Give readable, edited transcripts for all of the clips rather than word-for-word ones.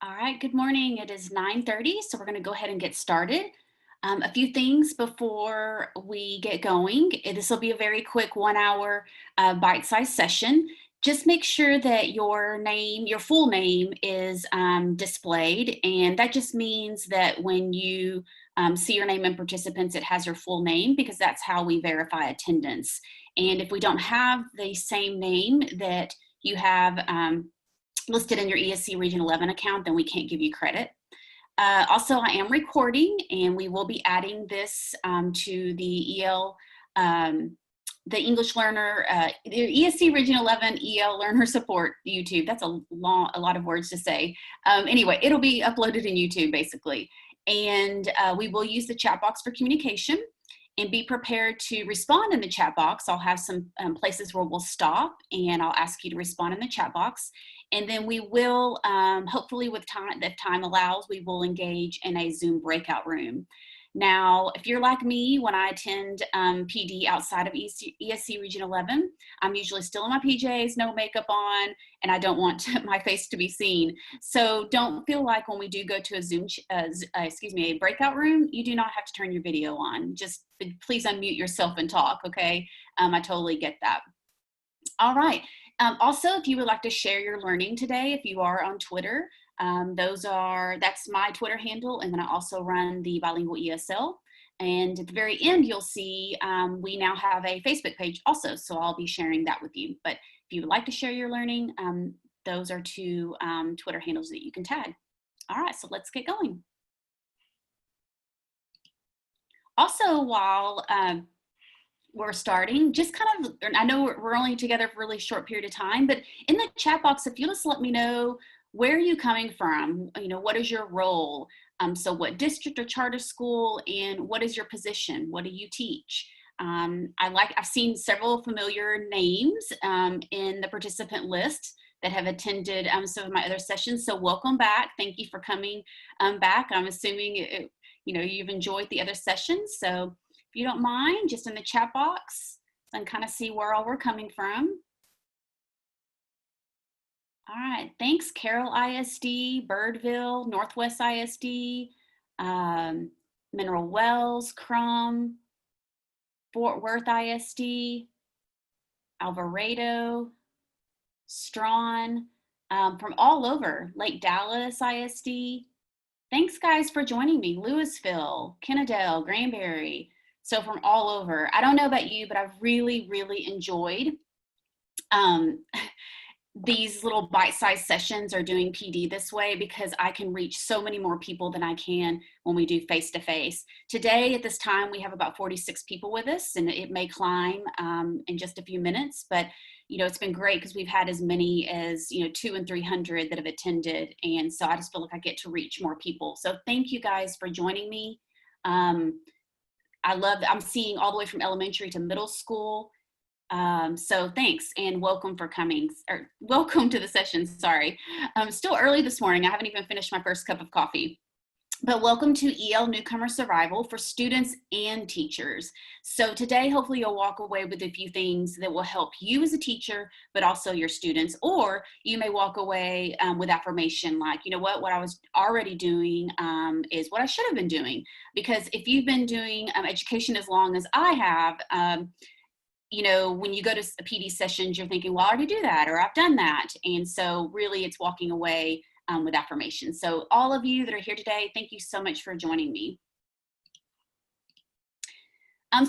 All right, good morning. It is 9:30, so we're going to go ahead and get started. A few things before we get going. This will be a very quick 1 hour bite-sized session. Just make sure that your name, your full name is displayed, and that just means that when you see your name in participants, it has your full name because that's how we verify attendance. And if we don't have the same name that you have listed in your ESC Region 11 account, then we can't give you credit. Also, I am recording, and we will be adding this to the the English Learner, the ESC Region 11 EL Learner Support YouTube. That's a lot of words to say. Anyway, it'll be uploaded in YouTube, basically. And we will use the chat box for communication. And be prepared to respond in the chat box. I'll have some places where we'll stop, and I'll ask you to respond in the chat box. And then we will, hopefully with time, if time allows, we will engage in a Zoom breakout room. Now, if you're like me, when I attend PD outside of ESC Region 11, I'm usually still in my PJs, no makeup on, and I don't want my face to be seen. So don't feel like when we do go to a Zoom, a breakout room, you do not have to turn your video on. Just please unmute yourself and talk, okay? I totally get that. All right. Also, if you would like to share your learning today, if you are on Twitter, that's my Twitter handle, and then I also run the Bilingual ESL. And at the very end, you'll see we now have a Facebook page also, so I'll be sharing that with you. But if you would like to share your learning, those are two Twitter handles that you can tag. All right, so let's get going. Also, while we're starting, just kind of, I know we're only together for a really short period of time, but in the chat box, if you'll just let me know, where are you coming from? You know, what is your role? So what district or charter school, and what is your position? What do you teach? I've seen several familiar names in the participant list that have attended some of my other sessions. So welcome back. Thank you for coming back. I'm assuming you've enjoyed the other sessions. So if you don't mind, just in the chat box, and kind of see where all we're coming from. All right, thanks, Carroll ISD, Birdville, Northwest ISD, Mineral Wells, Crum, Fort Worth ISD, Alvarado, Strawn, from all over, Lake Dallas ISD. Thanks, guys, for joining me. Louisville, Kennedale, Granbury. So from all over. I don't know about you, but I've really, really enjoyed these little bite-sized sessions or doing PD this way, because I can reach so many more people than I can when we do face-to-face. Today at this time, we have about 46 people with us, and it may climb in just a few minutes, but it's been great because we've had as many as 200 and 300 that have attended, and so I just feel like I get to reach more people. So thank you guys for joining me. I'm seeing all the way from elementary to middle school. So thanks, and welcome for coming, or welcome to the session, sorry. Still early this morning, I haven't even finished my first cup of coffee. But welcome to EL Newcomer Survival for students and teachers. So today, hopefully you'll walk away with a few things that will help you as a teacher, but also your students, or you may walk away with affirmation like, you know what I was already doing is what I should have been doing. Because if you've been doing education as long as I have, when you go to PD sessions, you're thinking, well, I already do that, or I've done that. And so really it's walking away with affirmation. So all of you that are here today, thank you so much for joining me.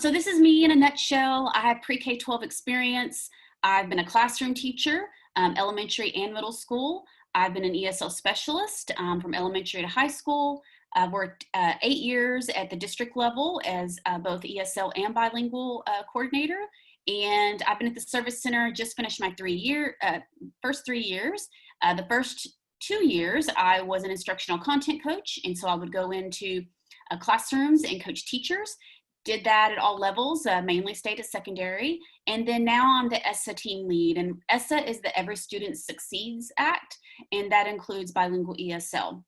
So this is me in a nutshell. I have pre-K-12 experience. I've been a classroom teacher, elementary and middle school. I've been an ESL specialist from elementary to high school. I've worked 8 years at the district level as both ESL and bilingual coordinator. And I've been at the service center, just finished my first 3 years. The first 2 years, I was an instructional content coach. And so I would go into classrooms and coach teachers. Did that at all levels, mainly stayed at secondary. And then now I'm the ESSA team lead. And ESSA is the Every Student Succeeds Act, and that includes bilingual ESL.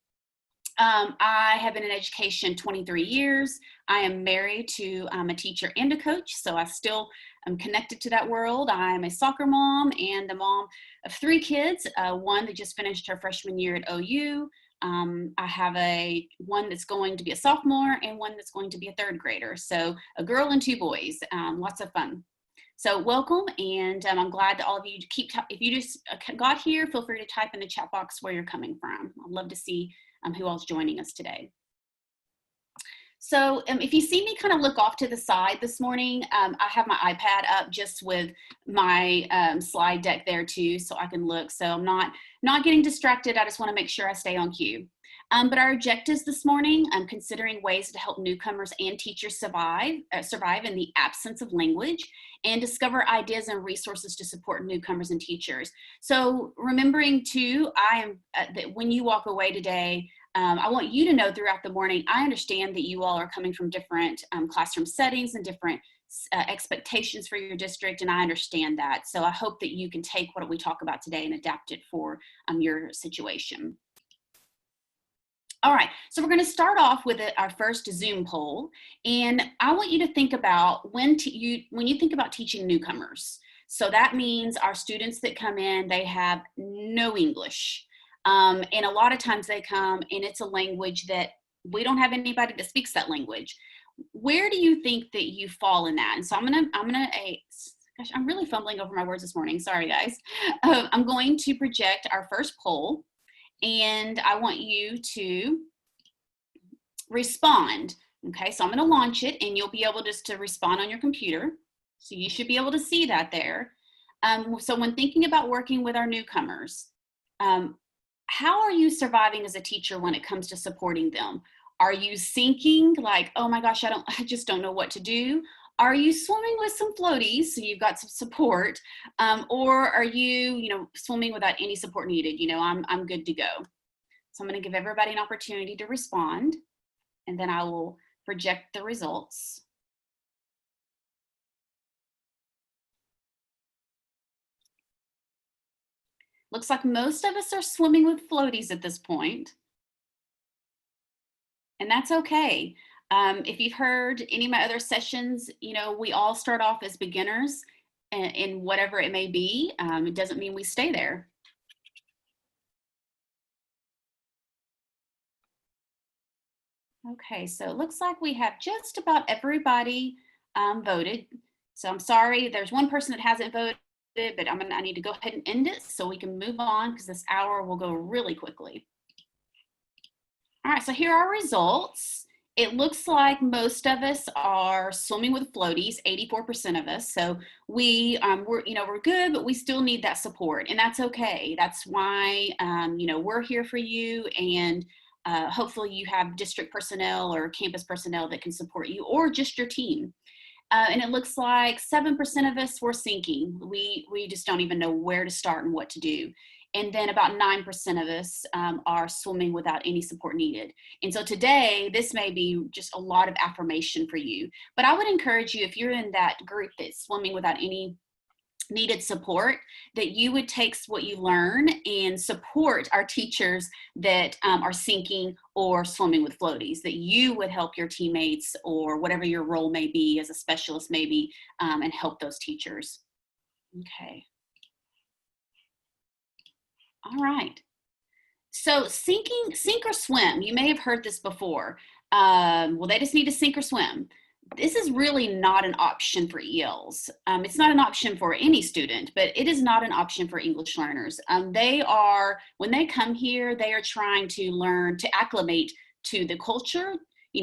I have been in education 23 years. I am married to a teacher and a coach, so I still am connected to that world. I'm a soccer mom and a mom of 3 kids, one that just finished her freshman year at OU, I have one that's going to be a sophomore and one that's going to be a third grader. So a girl and two boys, lots of fun. So welcome, and I'm glad that all of you if you just got here, feel free to type in the chat box where you're coming from. I'd love to see who else is joining us today. So if you see me kind of look off to the side this morning, I have my iPad up just with my slide deck there too, so I can look. So I'm not getting distracted. I just want to make sure I stay on cue. But our objectives this morning, I'm considering ways to help newcomers and teachers survive in the absence of language, and discover ideas and resources to support newcomers and teachers. So remembering too, that when you walk away today, I want you to know throughout the morning, I understand that you all are coming from different classroom settings and different expectations for your district, and I understand that. So I hope that you can take what we talk about today and adapt it for your situation. All right, so we're going to start off with our first Zoom poll, and I want you to think about when you think about teaching newcomers. So that means our students that come in, they have no English. And a lot of times they come and it's a language that we don't have anybody that speaks that language. Where do you think that you fall in that? And so gosh, I'm really fumbling over my words this morning. Sorry, guys. I'm going to project our first poll, and I want you to respond. Okay, so I'm going to launch it, and you'll be able just to respond on your computer. So you should be able to see that there. So when thinking about working with our newcomers, how are you surviving as a teacher when it comes to supporting them? Are you sinking like, oh my gosh, I just don't know what to do? Are you swimming with some floaties, so you've got some support, or are you, swimming without any support needed? I'm good to go. So I'm going to give everybody an opportunity to respond, and then I will project the results. Looks like most of us are swimming with floaties at this point. And that's okay. If you've heard any of my other sessions, we all start off as beginners in whatever it may be. It doesn't mean we stay there. Okay, so it looks like we have just about everybody voted. So I'm sorry, there's one person that hasn't voted, but I need to go ahead and end it so we can move on, because this hour will go really quickly. All right, so here are our results. It looks like most of us are swimming with floaties, 84% of us. So we're good, but we still need that support, and that's okay. That's why, we're here for you, and hopefully you have district personnel or campus personnel that can support you, or just your team. And it looks like 7% of us were sinking. We just don't even know where to start and what to do. And then about 9% of us are swimming without any support needed. And so today, this may be just a lot of affirmation for you. But I would encourage you, if you're in that group that's swimming without any needed support, that you would take what you learn and support our teachers that are sinking or swimming with floaties, that you would help your teammates or whatever your role may be as a specialist maybe, and help those teachers. Okay. All right. So sink or swim, you may have heard this before. Well, they just need to sink or swim. This is really not an option for ELs. It's not an option for any student, but it is not an option for English learners. When they come here, they are trying to learn to acclimate to the culture,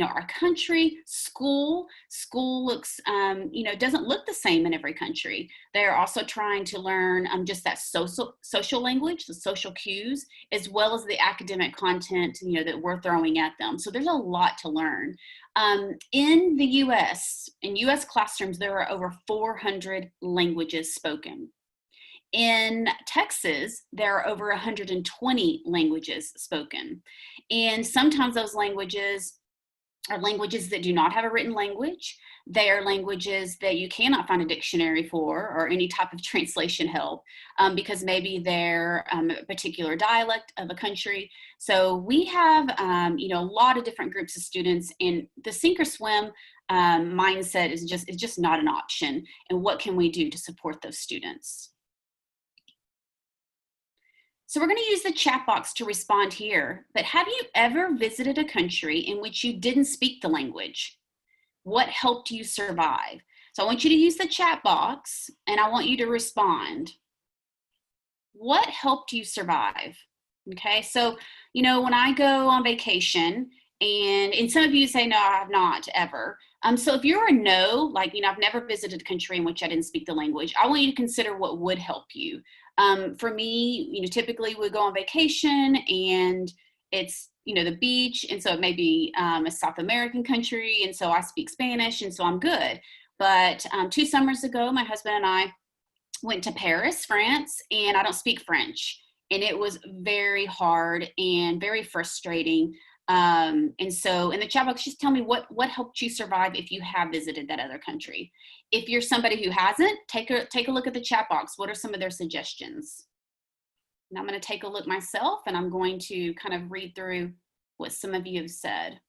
our country. School looks, doesn't look the same in every country. They're also trying to learn just that social language, the social cues, as well as the academic content, that we're throwing at them. So there's a lot to learn. In the in US classrooms, there are over 400 languages spoken. In Texas, there are over 120 languages spoken. And sometimes those languages are languages that do not have a written language. They are languages that you cannot find a dictionary for or any type of translation help, because maybe they're a particular dialect of a country. So we have, a lot of different groups of students, and the sink or swim mindset is just not an option. And what can we do to support those students? So we're going to use the chat box to respond here, but have you ever visited a country in which you didn't speak the language? What helped you survive? So I want you to use the chat box and I want you to respond. What helped you survive? Okay, so, when I go on vacation, and some of you say, no, I have not ever. So if you're a no, like, I've never visited a country in which I didn't speak the language, I want you to consider what would help you. For me, typically we go on vacation and it's, the beach. And so it may be a South American country. And so I speak Spanish and so I'm good. But 2 summers ago, my husband and I went to Paris, France, and I don't speak French. And it was very hard and very frustrating. And so in the chat box, just tell me what helped you survive if you have visited that other country. If you're somebody who hasn't, take a look at the chat box. What are some of their suggestions? And I'm going to take a look myself, and I'm going to kind of read through what some of you have said.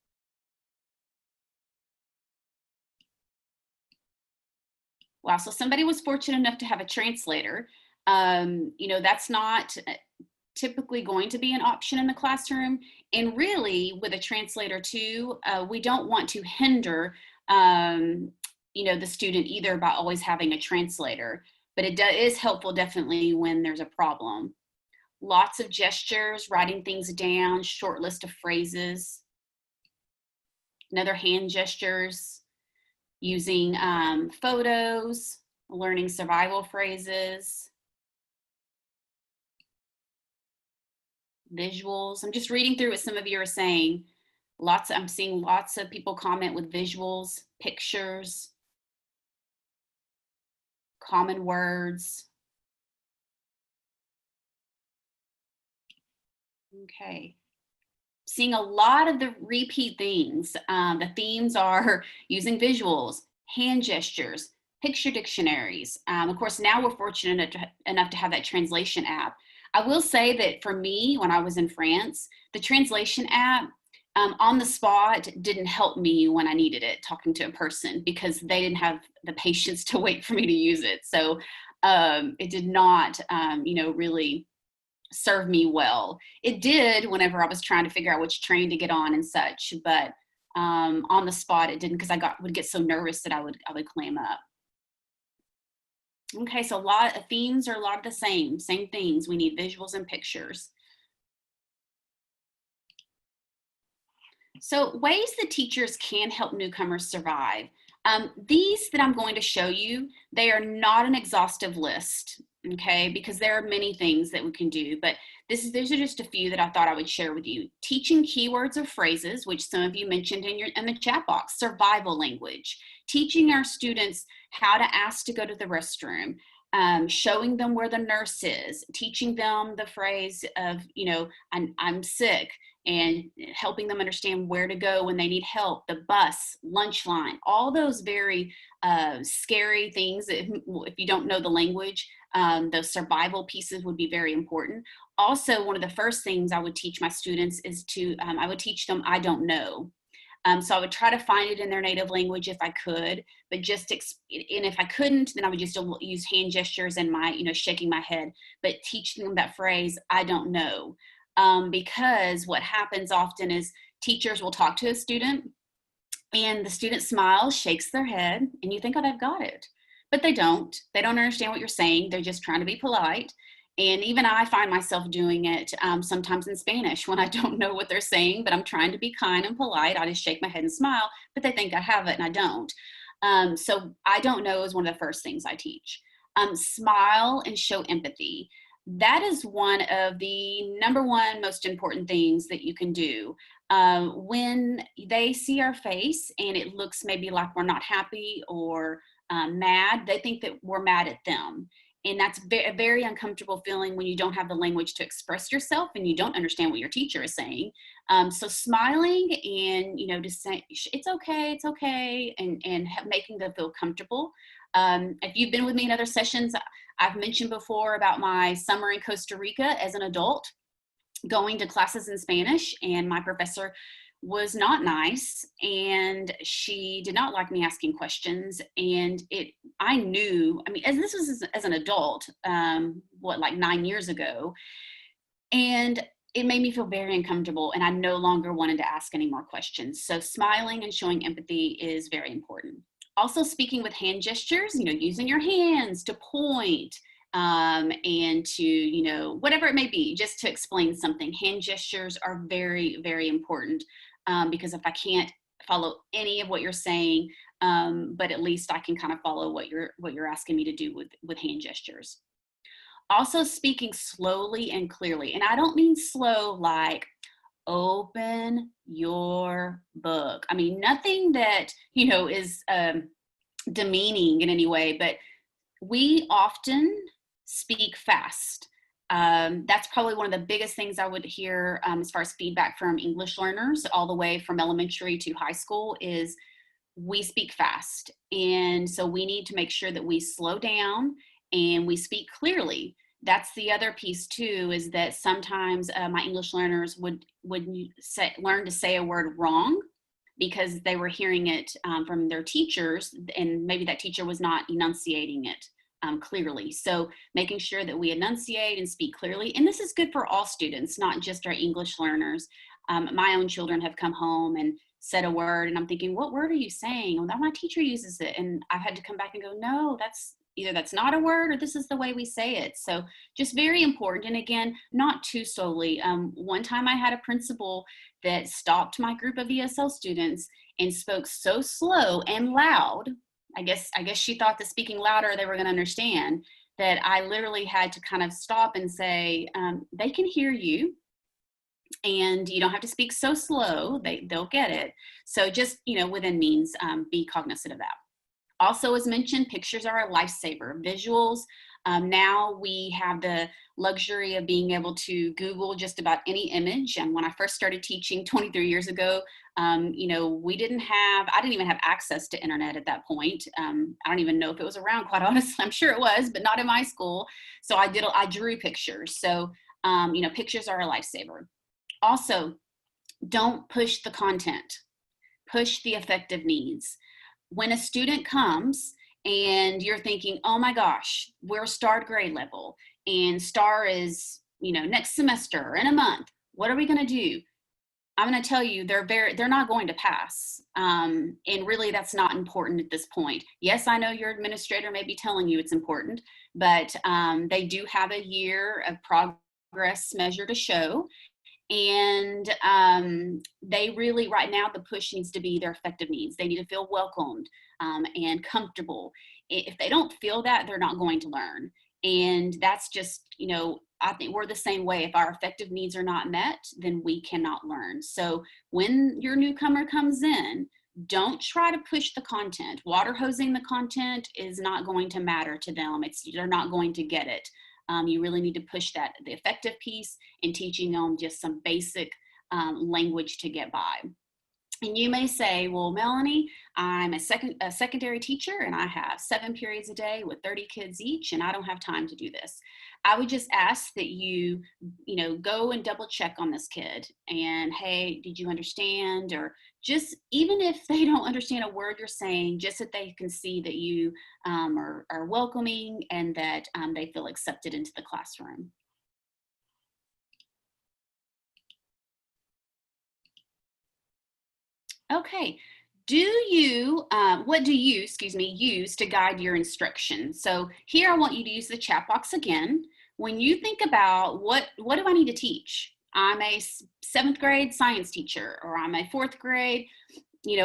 Wow, so somebody was fortunate enough to have a translator. That's not typically going to be an option in the classroom. And really, with a translator too, we don't want to hinder, the student either by always having a translator. But it is helpful definitely when there's a problem. Lots of gestures, writing things down, short list of phrases. Another hand gestures, using photos, learning survival phrases, visuals. I'm just reading through what some of you are saying. I'm seeing lots of people comment with visuals, pictures, common words. Okay. Seeing a lot of the repeat things. The themes are using visuals, hand gestures, picture dictionaries. Of course, now we're fortunate enough to have that translation app. I will say that for me, when I was in France, the translation app on the spot didn't help me when I needed it, talking to a person, because they didn't have the patience to wait for me to use it. So it did not, really serve me well. It did whenever I was trying to figure out which train to get on and such, but on the spot it didn't, because would get so nervous that I would clam up. Okay, so a lot of themes are a lot of the same things. We need visuals and pictures. So ways that teachers can help newcomers survive. These that I'm going to show you, they are not an exhaustive list, okay, because there are many things that we can do, but these are just a few that I thought I would share with you. Teaching keywords or phrases, which some of you mentioned in the chat box. Survival language. Teaching our students how to ask to go to the restroom. Showing them where the nurse is. Teaching them the phrase of, I'm sick, and helping them understand where to go when they need help, the bus, lunch line, all those very scary things. If you don't know the language, those survival pieces would be very important. Also, one of the first things I would teach my students is I would teach them, I don't know. So I would try to find it in their native language if I could, but and if I couldn't, then I would just use hand gestures and shaking my head, but teaching them that phrase, I don't know. Because what happens often is teachers will talk to a student and the student smiles, shakes their head, and you think, oh, they've got it. But they don't. They don't understand what you're saying. They're just trying to be polite. And even I find myself doing it sometimes in Spanish when I don't know what they're saying, but I'm trying to be kind and polite. I just shake my head and smile, but they think I have it and I don't. So I don't know is one of the first things I teach. Smile and show empathy. That is one of the number one most important things that you can do. When they see our face and it looks maybe like we're not happy or mad, they think that we're mad at them. And that's a very uncomfortable feeling when you don't have the language to express yourself and you don't understand what your teacher is saying. So smiling and, just saying, it's okay, and making them feel comfortable. If you've been with me in other sessions, I've mentioned before about my summer in Costa Rica as an adult, going to classes in Spanish, and my professor was not nice and she did not like me asking questions. And I knew, as this was as an adult, like 9 years ago, And it made me feel very uncomfortable, and I no longer wanted to ask any more questions. So smiling and showing empathy is very important. Also, speaking with hand gestures, using your hands to point, and to, whatever it may be, just to explain something. Hand gestures are very, very important, because if I can't follow any of what you're saying, but at least I can kind of follow what you're asking me to do with hand gestures. Also, speaking slowly and clearly. And I don't mean slow like open your book. I mean, nothing that, is demeaning in any way, but we often speak fast. That's probably one of the biggest things I would hear, as far as feedback from English learners, all the way from elementary to high school, is we speak fast. And so we need to make sure that we slow down and we speak clearly. That's the other piece too, is that sometimes my English learners would learn to say a word wrong because they were hearing it, from their teachers, and maybe that teacher was not enunciating it clearly. So making sure that we enunciate and speak clearly. And this is good for all students, not just our English learners. My own children have come home and said a word, and I'm thinking, what word are you saying? Well, my teacher uses it. And I've had to come back and go, no, that's not a word, or this is the way we say it. So just very important. And again, not too slowly. One time I had a principal that stopped my group of ESL students and spoke so slow and loud. I guess she thought that speaking louder they were going to understand, that I literally had to kind of stop and say, they can hear you, and you don't have to speak so slow. They'll get it. So just, within means, be cognizant of that. Also, as mentioned, pictures are a lifesaver. Visuals, now we have the luxury of being able to Google just about any image. And when I first started teaching 23 years ago, I didn't even have access to internet at that point. I don't even know if it was around, quite honestly. I'm sure it was, but not in my school. So I drew pictures. So, pictures are a lifesaver. Also, don't push the content, push the effective needs. When a student comes and you're thinking, oh my gosh, we're STAR grade level, and STAR is, next semester, in a month, what are we going to do? I'm going to tell you, they're not going to pass. And really, that's not important at this point. Yes, I know your administrator may be telling you it's important, but they do have a year of progress measure to show. And they really, right now, the push needs to be their effective needs. They need to feel welcomed, and comfortable. If they don't feel that, they're not going to learn. And that's just, I think we're the same way. If our effective needs are not met, then we cannot learn. So when your newcomer comes in, don't try to push the content. Water hosing the content is not going to matter to them. They're not going to get it. You really need to push the effective piece, in teaching them just some basic language to get by. And you may say, well, Melanie, I'm a secondary teacher, and I have 7 periods a day with 30 kids each, and I don't have time to do this. I would just ask that you go and double check on this kid, and hey, did you understand? Or just, even if they don't understand a word you're saying, just that they can see that you are welcoming, and that they feel accepted into the classroom. Okay. What do you, use to guide your instruction? So here I want you to use the chat box again. When you think about what do I need to teach? I'm a 7th grade science teacher, or I'm a 4th grade,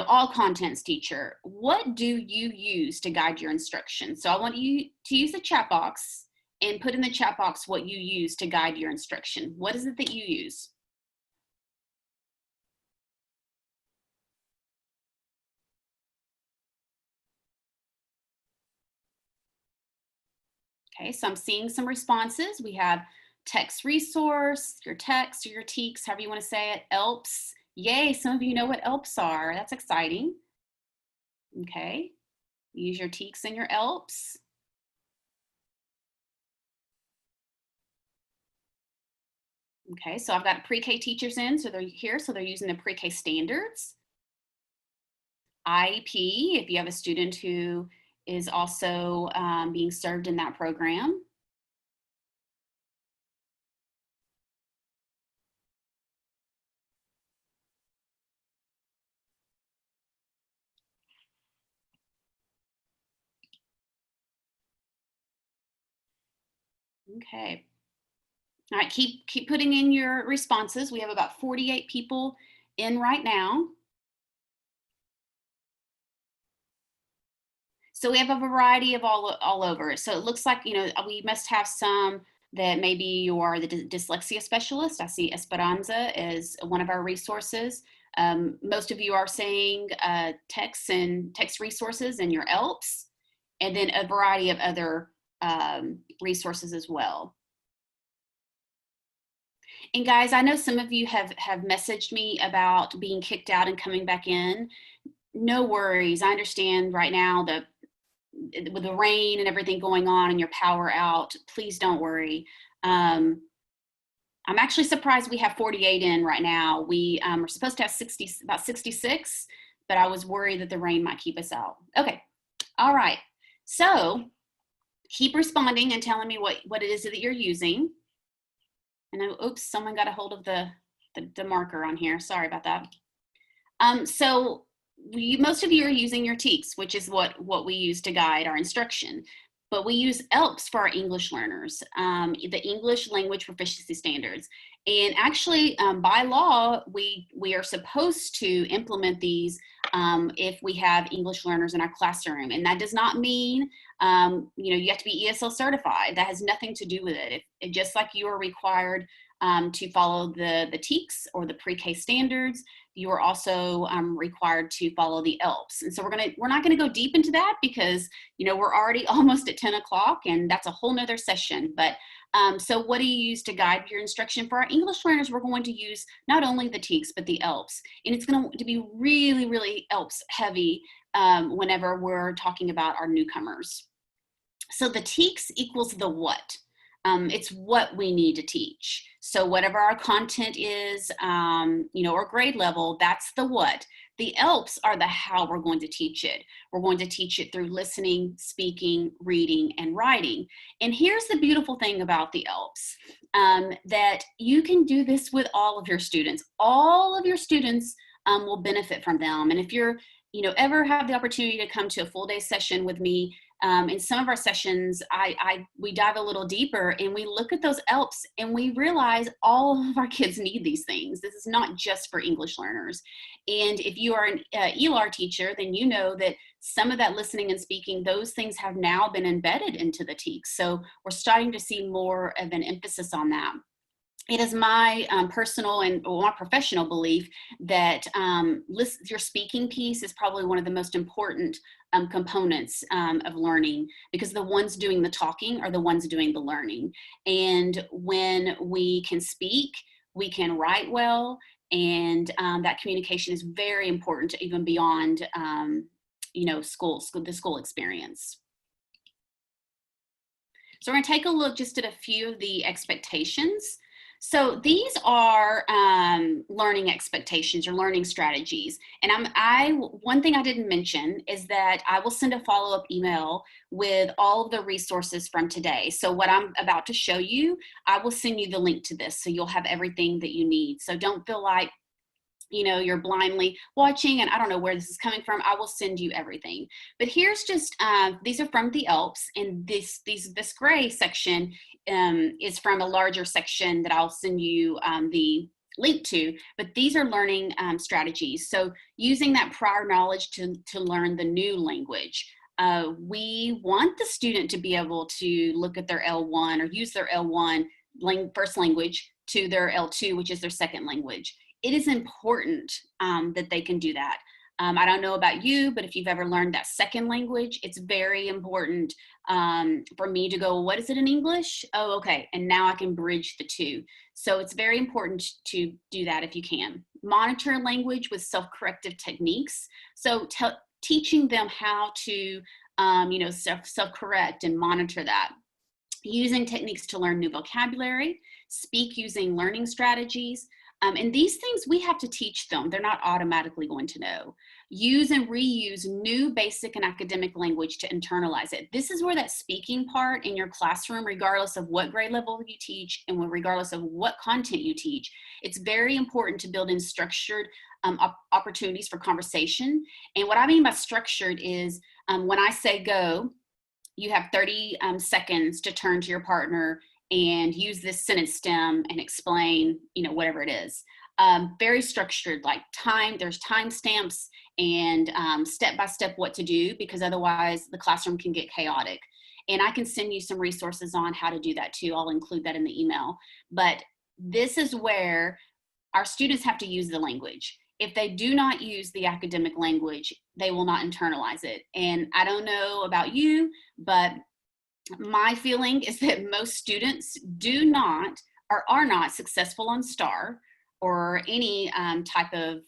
all contents teacher. What do you use to guide your instruction? So I want you to use the chat box and put in the chat box what you use to guide your instruction. What is it that you use? Okay, so I'm seeing some responses. We have text resource, your text, or your TEKS, however you want to say it, ELPs. Yay, some of you know what ELPs are. That's exciting. Okay, use your TEKS and your ELPs. Okay, so I've got pre-K teachers in, so they're here, so they're using the pre-K standards. IEP, if you have a student who is also being served in that program. Okay. All right, keep putting in your responses. We have about 48 people in right now. So we have a variety of all over. So it looks like, we must have some that maybe you are the dyslexia specialist. I see Esperanza as one of our resources. Most of you are saying text resources and your ELPs, and then a variety of other resources as well. And guys, I know some of you have messaged me about being kicked out and coming back in. No worries. I understand right now with the rain and everything going on and your power out. Please don't worry. I'm actually surprised we have 48 in right now. We are supposed to have about 66, but I was worried that the rain might keep us out. Okay. All right. So keep responding and telling me what it is that you're using. And oops, someone got a hold of the marker on here. Sorry about that. So most of you are using your TEKS, which is what we use to guide our instruction. But we use ELPS for our English learners, the English Language Proficiency Standards. And actually, by law, we are supposed to implement these if we have English learners in our classroom. And that does not mean, you have to be ESL certified. That has nothing to do with it. Just like you are required to follow the TEKS or the pre-K standards, you are also required to follow the ELPS. And so we're not gonna go deep into that because we're already almost at 10 o'clock and that's a whole nother session. But so what do you use to guide your instruction? For our English learners, we're going to use not only the TEKS, but the ELPS. And it's going to be really, really ELPS heavy whenever we're talking about our newcomers. So the TEKS equals the what. It's what we need to teach. So whatever our content is, or grade level, that's the what. The ELPS are the how we're going to teach it. We're going to teach it through listening, speaking, reading, and writing. And here's the beautiful thing about the ELPS, that you can do this with all of your students. All of your students will benefit from them. And if you're, ever have the opportunity to come to a full day session with me, in some of our sessions, we dive a little deeper and we look at those ELPS and we realize all of our kids need these things. This is not just for English learners. And if you are an ELR teacher, then you know that some of that listening and speaking, those things have now been embedded into the TEKS. So we're starting to see more of an emphasis on that. It is my personal and my professional belief that your speaking piece is probably one of the most important components of learning, because the ones doing the talking are the ones doing the learning. And when we can speak, we can write well, and that communication is very important to even beyond the school experience. So we're going to take a look just at a few of the expectations. So these are learning expectations or learning strategies. And one thing I didn't mention is that I will send a follow-up email with all of the resources from today. So what I'm about to show you, I will send you the link to this so you'll have everything that you need. So don't feel like you're blindly watching and I don't know where this is coming from. I will send you everything. But here's just, these are from the ELPS, and this gray section is from a larger section that I'll send you the link to, but these are learning strategies. So using that prior knowledge to learn the new language. We want the student to be able to look at their L1 or use their L1 first language to their L2, which is their second language. It is important that they can do that. I don't know about you, but if you've ever learned that second language, it's very important for me to go, what is it in English? Oh, okay. And now I can bridge the two. So it's very important to do that if you can. Monitor language with self-corrective techniques. So teaching them how to, self-correct and monitor that. Using techniques to learn new vocabulary, speak using learning strategies. And these things we have to teach them. They're not automatically going to know. Use and reuse new basic and academic language to internalize it. This is where that speaking part in your classroom, regardless of what grade level you teach and regardless of what content you teach, it's very important to build in structured opportunities for conversation. And what I mean by structured is when I say go, you have 30 seconds to turn to your partner and use this sentence stem and explain, whatever it is. Very structured, like there's time stamps and step-by-step what to do, because otherwise the classroom can get chaotic. And I can send you some resources on how to do that too. I'll include that in the email. But this is where our students have to use the language. If they do not use the academic language, they will not internalize it. And I don't know about you, but my feeling is that most students do not or are not successful on STAR or any type of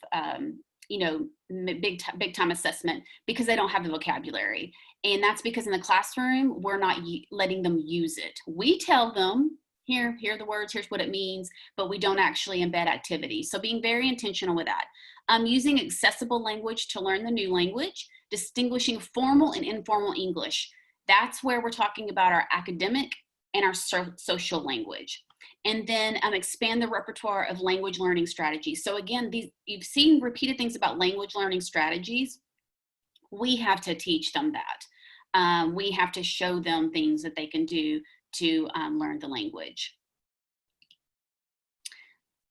big time assessment because they don't have the vocabulary. And that's because in the classroom, we're not letting them use it. We tell them, here are the words, here's what it means, but we don't actually embed activities. So being very intentional with that. Using accessible language to learn the new language, distinguishing formal and informal English. That's where we're talking about our academic and our social language. And then expand the repertoire of language learning strategies. So again, you've seen repeated things about language learning strategies. We have to teach them that. We have to show them things that they can do to learn the language.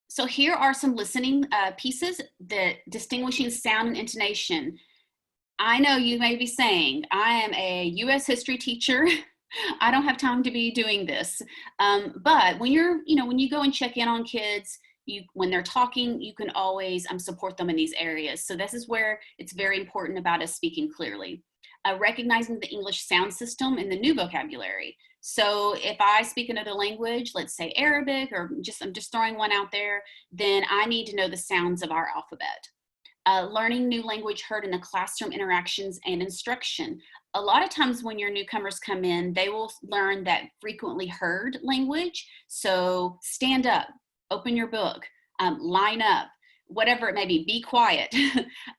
So here are some listening pieces that distinguishing sound and intonation. I know you may be saying, I am a US history teacher. I don't have time to be doing this. But when when you go and check in on kids, when they're talking, you can always support them in these areas. So this is where it's very important about us speaking clearly. Recognizing the English sound system and the new vocabulary. So if I speak another language, let's say Arabic, or I'm just throwing one out there, then I need to know the sounds of our alphabet. Learning new language heard in the classroom interactions and instruction. A lot of times when your newcomers come in, they will learn that frequently heard language. So stand up, open your book, line up, whatever it may be quiet,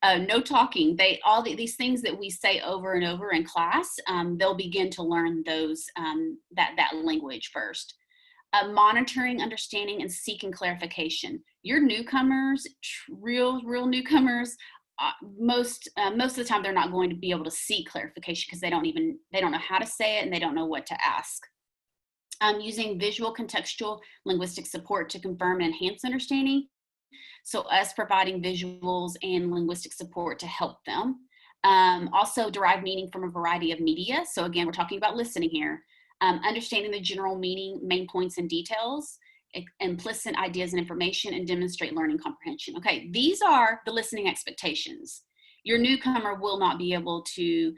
no talking. These things that we say over and over in class, they'll begin to learn those that language first. Monitoring, understanding, and seeking clarification. Your newcomers, real newcomers, most of the time they're not going to be able to seek clarification because they don't know how to say it and they don't know what to ask. Using visual contextual linguistic support to confirm and enhance understanding. So us providing visuals and linguistic support to help them. Also derive meaning from a variety of media. So again, we're talking about listening here. Understanding the general meaning, main points and details, implicit ideas and information, and demonstrate learning comprehension. Okay, these are the listening expectations. Your newcomer will not be able to,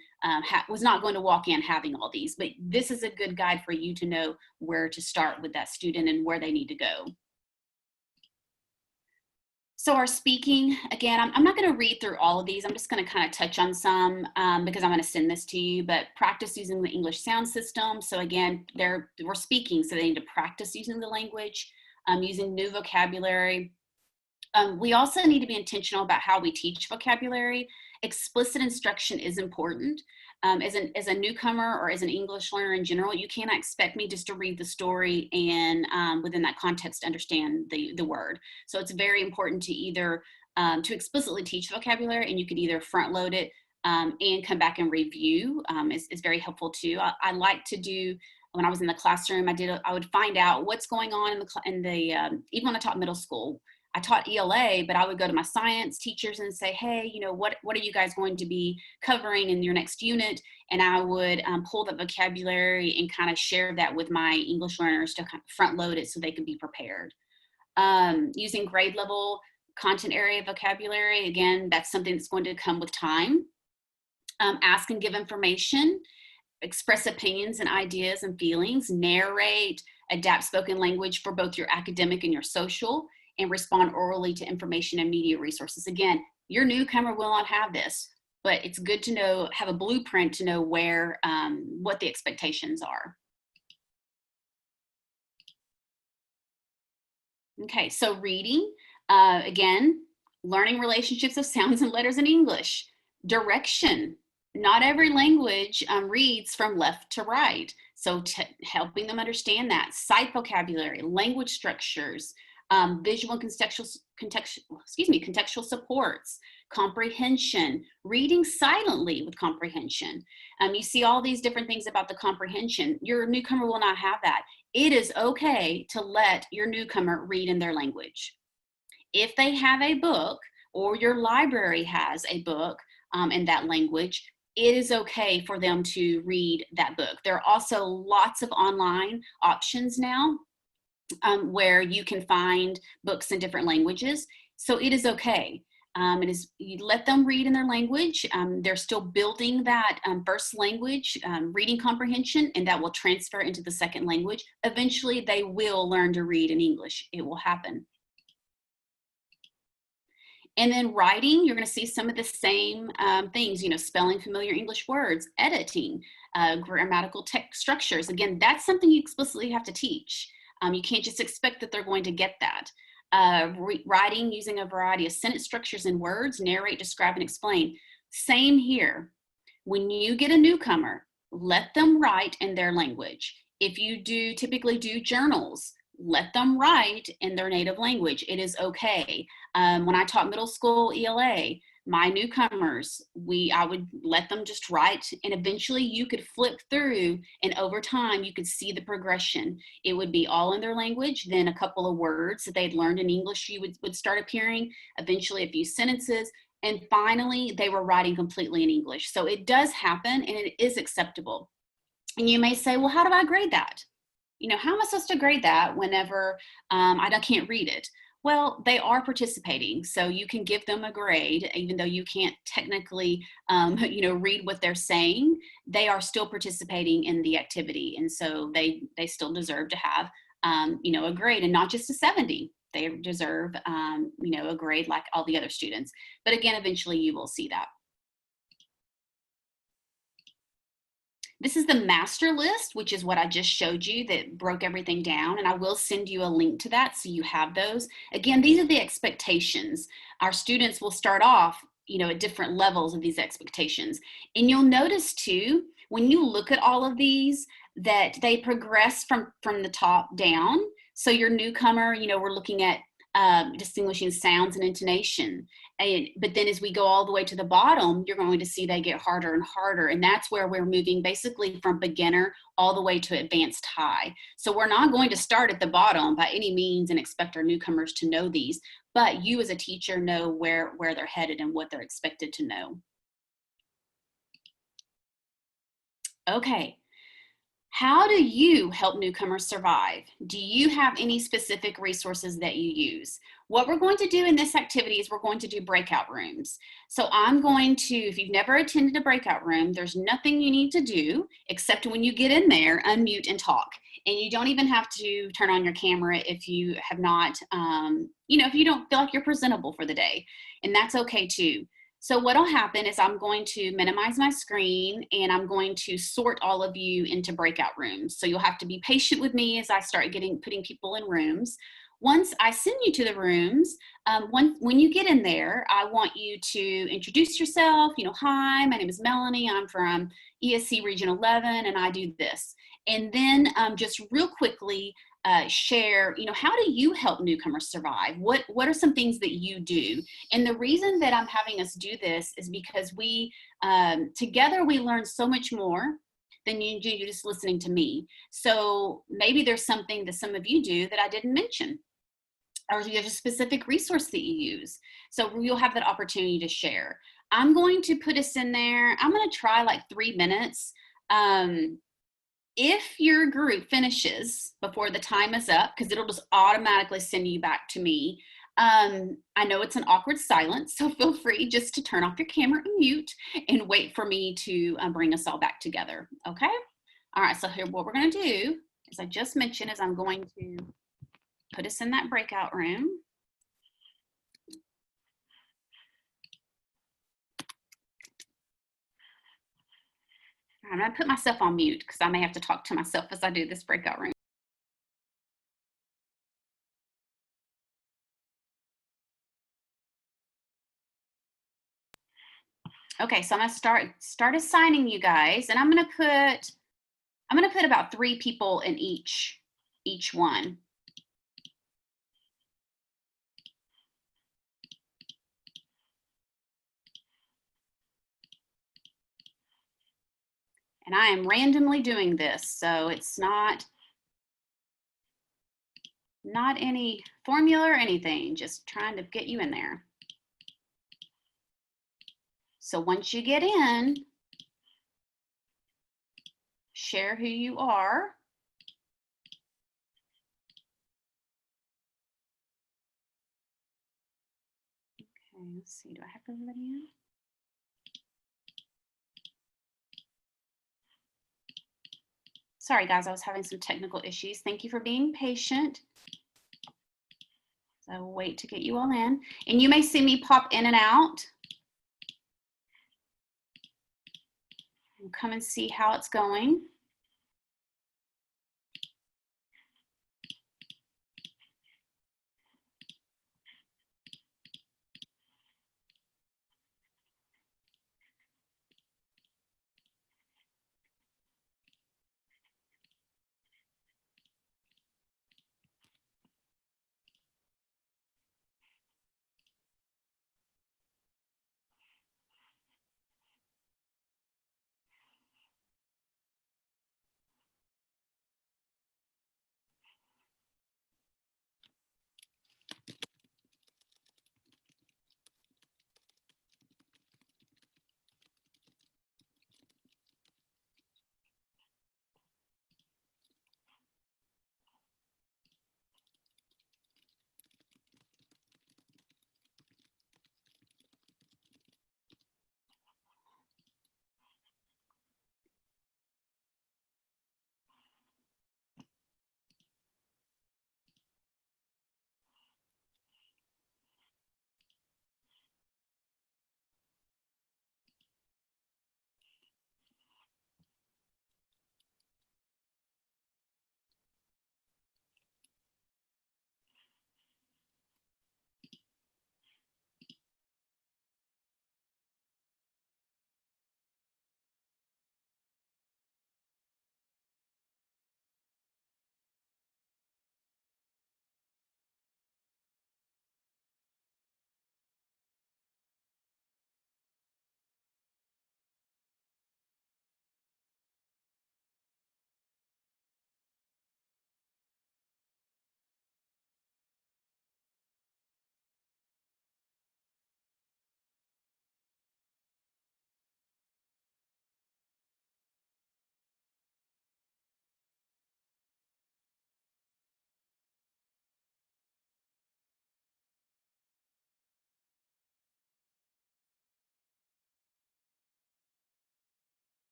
was not going to walk in having all these, but this is a good guide for you to know where to start with that student and where they need to go. So our speaking, again, I'm not going to read through all of these. I'm just going to kind of touch on some because I'm going to send this to you, but practice using the English sound system. So again, we're speaking, so they need to practice using the language, using new vocabulary. We also need to be intentional about how we teach vocabulary. Explicit instruction is important. As a newcomer or as an English learner in general, you cannot expect me just to read the story and within that context understand the word. So it's very important to either to explicitly teach vocabulary, and you could either front load it and come back and review. Is very helpful too. I like to do, when I was in the classroom, I would find out what's going on even when I taught middle school. I taught ELA, but I would go to my science teachers and say, hey, what are you guys going to be covering in your next unit? And I would pull the vocabulary and kind of share that with my English learners to kind of front load it so they could be prepared. Using grade level content area vocabulary, again, that's something that's going to come with time. Ask and give information, express opinions and ideas and feelings, narrate, adapt spoken language for both your academic and your social, and respond orally to information and media resources. Again, your newcomer will not have this, but it's good to have a blueprint to know what the expectations are. Okay, so reading, again, learning relationships of sounds and letters in English. Direction, not every language reads from left to right. So helping them understand that. Sight vocabulary, language structures, visual and contextual supports, comprehension, reading silently with comprehension. You see all these different things about the comprehension. Your newcomer will not have that. it is okay to let your newcomer read in their language. If they have a book or your library has a book in that language, it is okay for them to read that book. There are also lots of online options now where you can find books in different languages. So it is okay. It is, you let them read in their language. They're still building that first language reading comprehension, and that will transfer into the second language. Eventually, they will learn to read in English. It will happen. And then writing, you're going to see some of the same things, you know, spelling familiar English words, editing, grammatical text structures. Again, that's something you explicitly have to teach. You can't just expect that they're going to get that. Writing using a variety of sentence structures and words, narrate, describe, and explain. Same here. When you get a newcomer, let them write in their language. If you typically do journals, let them write in their native language. It is okay. When I taught middle school ELA, my newcomers, I would let them just write, and eventually you could flip through, and over time you could see the progression. It would be all in their language, then a couple of words that they'd learned in English would start appearing, eventually a few sentences, and finally they were writing completely in English. So it does happen, and it is acceptable. And you may say, well, how do I grade that? You know, how am I supposed to grade that whenever I can't read it? Well, they are participating, so you can give them a grade, even though you can't technically, you know, read what they're saying. They are still participating in the activity, and so they still deserve to have, you know, a grade, and not just a 70. They deserve, you know, a grade like all the other students. But again, eventually you will see that. This is the master list, which is what I just showed you that broke everything down. And I will send you a link to that so you have those. Again, these are the expectations. Our students will start off, you know, at different levels of these expectations. And you'll notice too, when you look at all of these, that they progress from the top down. So your newcomer, you know, we're looking at distinguishing sounds and intonation. But then as we go all the way to the bottom, you're going to see they get harder and harder. And that's where we're moving basically from beginner all the way to advanced high. So we're not going to start at the bottom by any means and expect our newcomers to know these, but you as a teacher know where they're headed and what they're expected to know. Okay. How do you help newcomers survive? Do you have any specific resources that you use? What we're going to do in this activity is we're going to do breakout rooms. So I'm going to, if you've never attended a breakout room, there's nothing you need to do except when you get in there, unmute and talk. And you don't even have to turn on your camera if you have not, you know, if you don't feel like you're presentable for the day. And that's okay too. So what'll happen is I'm going to minimize my screen and I'm going to sort all of you into breakout rooms. So you'll have to be patient with me as I start putting people in rooms. Once I send you to the rooms, when you get in there, I want you to introduce yourself. You know, hi, my name is Melanie. I'm from ESC Region 11 and I do this. And then just real quickly, share, you know, how do you help newcomers survive? What are some things that you do? And the reason that I'm having us do this is because we, together we learn so much more than you do just listening to me. So maybe there's something that some of you do that I didn't mention, or you have a specific resource that you use. So you'll have that opportunity to share. I'm going to put us in there. I'm going to try like 3 minutes. If your group finishes before the time is up, because it'll just automatically send you back to me. I know it's an awkward silence, so feel free just to turn off your camera and mute and wait for me to bring us all back together, okay? All right, so here what we're gonna do, as I just mentioned, is I'm going to put us in that breakout room. I'm gonna put myself on mute because I may have to talk to myself as I do this breakout room. Okay, so I'm gonna start assigning you guys, and I'm gonna put about 3 people in each one. And I am randomly doing this, so it's not Not any formula or anything, just trying to get you in there. So once you get in, share who you are. Okay, let's see, do I have everybody in? Sorry guys, I was having some technical issues. Thank you for being patient. So I'll wait to get you all in. And you may see me pop in and out. We'll come and see how it's going.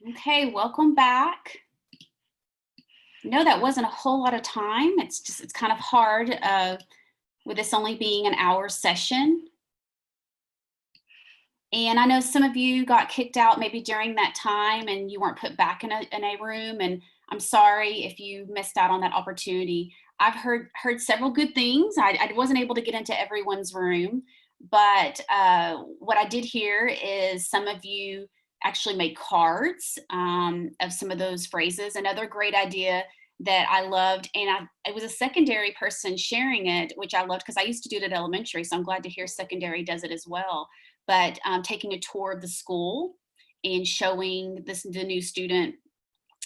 Okay, welcome back. No, that wasn't a whole lot of time. It's kind of hard with this only being an hour session. And I know some of you got kicked out maybe during that time and you weren't put back in a room. And I'm sorry if you missed out on that opportunity. I've heard several good things. I wasn't able to get into everyone's room, but what I did hear is some of you actually made cards of some of those phrases. Another great idea that I loved, and it was a secondary person sharing it, which I loved because I used to do it at elementary. So I'm glad to hear secondary does it as well, but taking a tour of the school and showing the new student,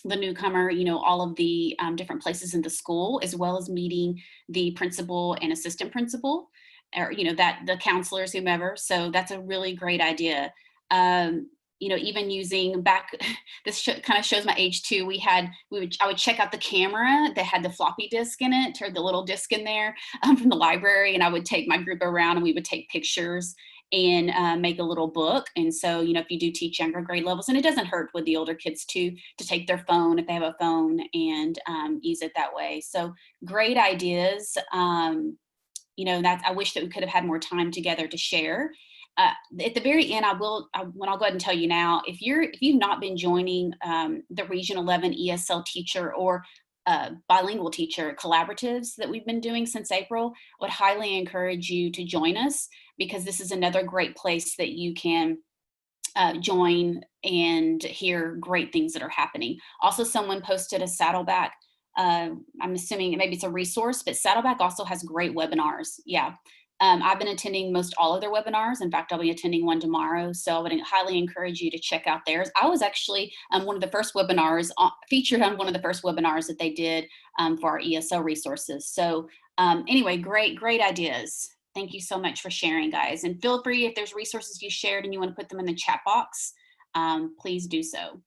the newcomer, all of the different places in the school, as well as meeting the principal and assistant principal, or that the counselors, whomever. So that's a really great idea. Even using back, this kind of shows my age too. I would check out the camera that had the floppy disk in it, or the little disk in there from the library, and I would take my group around and we would take pictures and make a little book. And so, if you do teach younger grade levels, and it doesn't hurt with the older kids too, to take their phone if they have a phone and use it that way. So great ideas. I wish that we could have had more time together to share. At the very end, I'll go ahead and tell you now, if you've not been joining the Region 11 ESL teacher or bilingual teacher collaboratives that we've been doing since April, I would highly encourage you to join us, because this is another great place that you can join and hear great things that are happening. Also, someone posted a Saddleback. I'm assuming maybe it's a resource, but Saddleback also has great webinars. Yeah. I've been attending most all of their webinars. In fact, I'll be attending one tomorrow. So I would highly encourage you to check out theirs. I was actually one of the first webinars, featured on one of the first webinars that they did for our ESL resources. So anyway, great ideas. Thank you so much for sharing, guys. And feel free, if there's resources you shared and you want to put them in the chat box, please do so.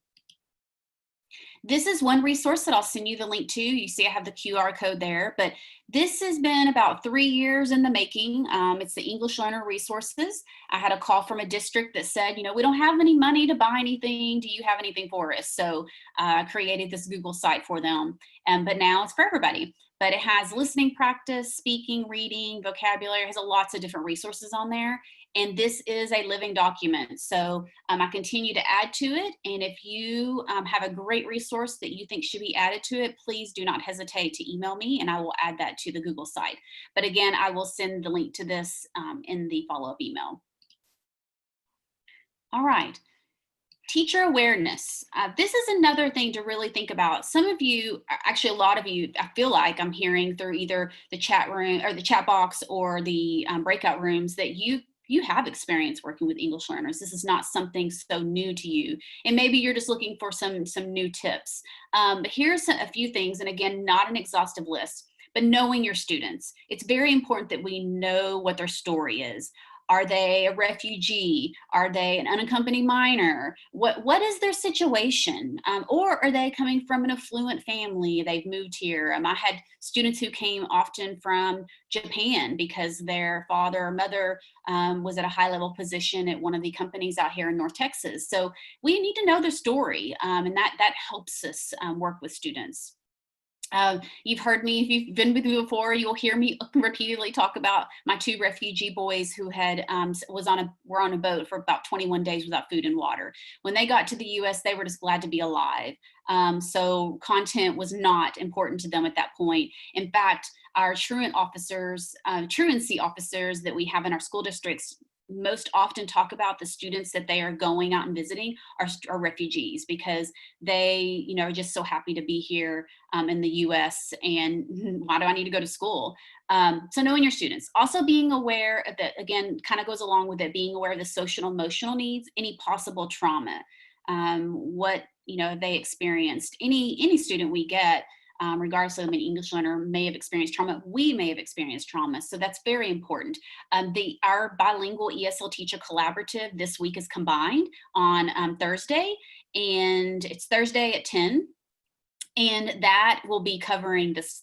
This is one resource that I'll send you the link to. You see I have the QR code there, but this has been about 3 years in the making. It's the English Learner Resources. I had a call from a district that said, we don't have any money to buy anything. Do you have anything for us? So I created this Google site for them, but now it's for everybody. But it has listening practice, speaking, reading, vocabulary. It has lots of different resources on there. And this is a living document. So I continue to add to it. And if you have a great resource that you think should be added to it, please do not hesitate to email me and I will add that to the Google site. But again, I will send the link to this in the follow-up email. All right. Teacher awareness. This is another thing to really think about. Some of you, actually a lot of you, I feel like I'm hearing through either the chat room or the chat box or the breakout rooms, that you have experience working with English learners. This is not something so new to you. And maybe you're just looking for some new tips. But here's a few things, and again, not an exhaustive list, but knowing your students. It's very important that we know what their story is. Are they a refugee? Are they an unaccompanied minor? What is their situation? Or are they coming from an affluent family? They've moved here. I had students who came often from Japan because their father or mother was at a high level position at one of the companies out here in North Texas. So we need to know their story, and that helps us work with students. You've heard me, if you've been with me before, you'll hear me repeatedly talk about my 2 refugee boys who had were on a boat for about 21 days without food and water. When they got to the US, they were just glad to be alive. So content was not important to them at that point. In fact, our truancy officers that we have in our school districts most often talk about the students that they are going out and visiting are refugees, because they are just so happy to be here in the US, and why do I need to go to school? So knowing your students, also being aware of that, again, kind of goes along with it, being aware of the social emotional needs, any possible trauma, what they experienced. Any student we get, regardless of an English learner, may have experienced trauma. We may have experienced trauma. So that's very important. Our bilingual ESL teacher collaborative this week is combined on Thursday, and it's Thursday at 10. And that will be covering this